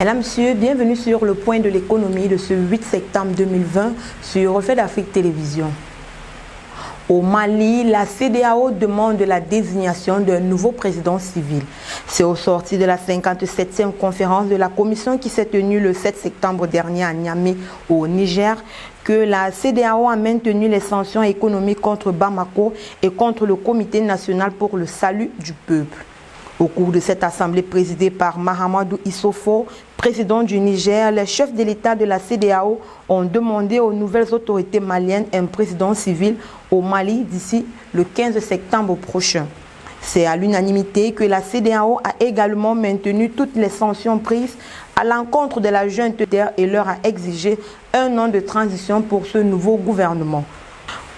Mesdames, Messieurs, bienvenue sur le point de l'économie de ce 8 septembre 2020 sur Reflet d'Afrique Télévision. Au Mali, la CEDEAO demande la désignation d'un nouveau président civil. C'est au sortir de la 57e conférence de la commission qui s'est tenue le 7 septembre dernier à Niamey, au Niger, que la CEDEAO a maintenu les sanctions économiques contre Bamako et contre le Comité national pour le salut du peuple. Au cours de cette assemblée présidée par Mahamadou Issoufou, président du Niger, les chefs de l'État de la CEDEAO ont demandé aux nouvelles autorités maliennes un président civil au Mali d'ici le 15 septembre prochain. C'est à l'unanimité que la CEDEAO a également maintenu toutes les sanctions prises à l'encontre de la junte et leur a exigé un an de transition pour ce nouveau gouvernement.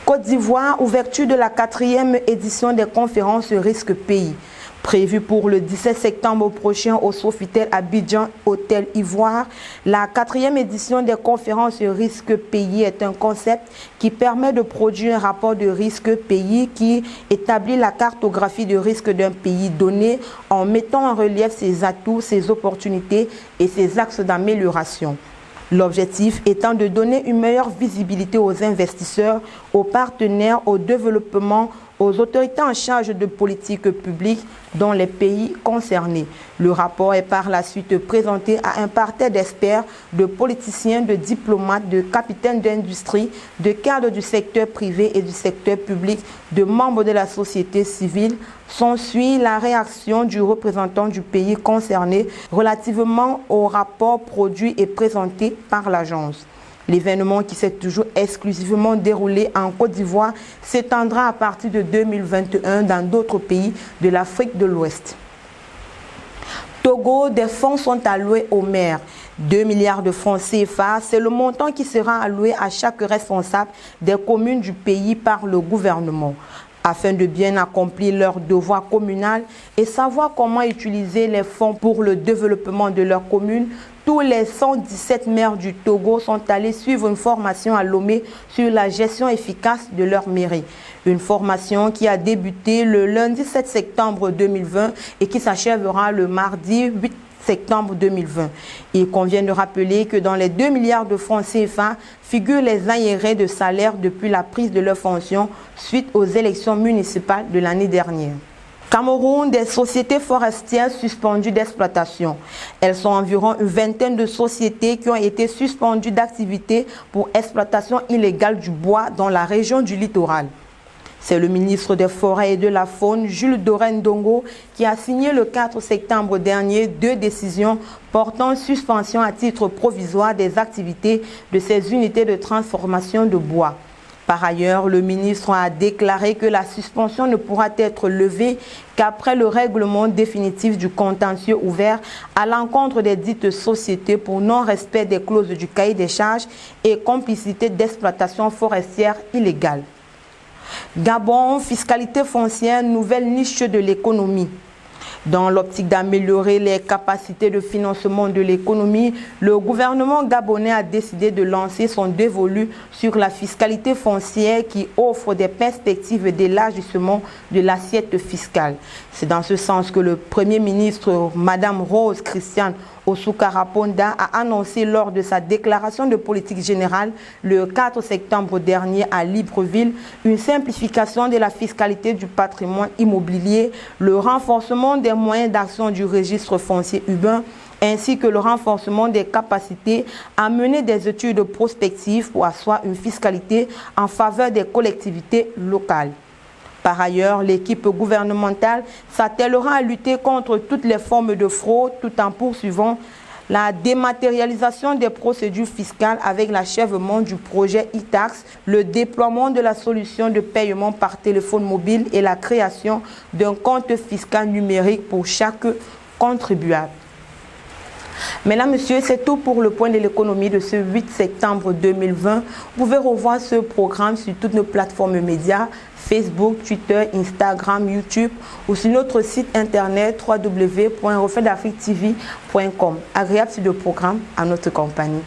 Côte d'Ivoire, ouverture de la 4e édition des conférences Risque Pays. Prévue pour le 17 septembre prochain au Sofitel Abidjan Hôtel Ivoire, la 4e édition des conférences Risque Pays est un concept qui permet de produire un rapport de risque pays qui établit la cartographie de risque d'un pays donné en mettant en relief ses atouts, ses opportunités et ses axes d'amélioration. L'objectif étant de donner une meilleure visibilité aux investisseurs, aux partenaires, au développement, aux autorités en charge de politiques publiques dans les pays concernés. Le rapport est par la suite présenté à un parterre d'experts, de politiciens, de diplomates, de capitaines d'industrie, de cadres du secteur privé et du secteur public, de membres de la société civile. S'ensuit la réaction du représentant du pays concerné relativement au rapport produit et présenté par l'agence. L'événement qui s'est toujours exclusivement déroulé en Côte d'Ivoire s'étendra à partir de 2021 dans d'autres pays de l'Afrique de l'Ouest. Togo, des fonds sont alloués aux maires. 2 milliards de francs CFA, c'est le montant qui sera alloué à chaque responsable des communes du pays par le gouvernement, afin de bien accomplir leur devoir communal et savoir comment utiliser les fonds pour le développement de leur commune. Tous les 117 maires du Togo sont allés suivre une formation à Lomé sur la gestion efficace de leur mairie. Une formation qui a débuté le lundi 7 septembre 2020 et qui s'achèvera le mardi 8 septembre 2020. Il convient de rappeler que dans les 2 milliards de francs CFA figurent les arriérés de salaire depuis la prise de leur fonction suite aux élections municipales de l'année dernière. Cameroun, des sociétés forestières suspendues d'exploitation. Elles sont environ une vingtaine de sociétés qui ont été suspendues d'activité pour exploitation illégale du bois dans la région du littoral. C'est le ministre des Forêts et de la Faune, Jules Dorendongo, qui a signé le 4 septembre dernier 2 décisions portant suspension à titre provisoire des activités de ces unités de transformation de bois. Par ailleurs, le ministre a déclaré que la suspension ne pourra être levée qu'après le règlement définitif du contentieux ouvert à l'encontre des dites sociétés pour non-respect des clauses du cahier des charges et complicité d'exploitation forestière illégale. Gabon, fiscalité foncière, nouvelle niche de l'économie. Dans l'optique d'améliorer les capacités de financement de l'économie, le gouvernement gabonais a décidé de lancer son dévolu sur la fiscalité foncière qui offre des perspectives d'élargissement de l'assiette fiscale. C'est dans ce sens que le Premier ministre, Mme Rose Christiane Osuka-Raponda, a annoncé lors de sa déclaration de politique générale le 4 septembre dernier à Libreville une simplification de la fiscalité du patrimoine immobilier, le renforcement des moyens d'action du registre foncier urbain, ainsi que le renforcement des capacités à mener des études prospectives pour asseoir une fiscalité en faveur des collectivités locales. Par ailleurs, l'équipe gouvernementale s'attellera à lutter contre toutes les formes de fraude tout en poursuivant la dématérialisation des procédures fiscales avec l'achèvement du projet e-tax, le déploiement de la solution de paiement par téléphone mobile et la création d'un compte fiscal numérique pour chaque contribuable. Mesdames, Messieurs, c'est tout pour le point de l'économie de ce 8 septembre 2020. Vous pouvez revoir ce programme sur toutes nos plateformes médias, Facebook, Twitter, Instagram, YouTube ou sur notre site internet www.refletdafricetv.com. Agréable sur le programme à notre compagnie.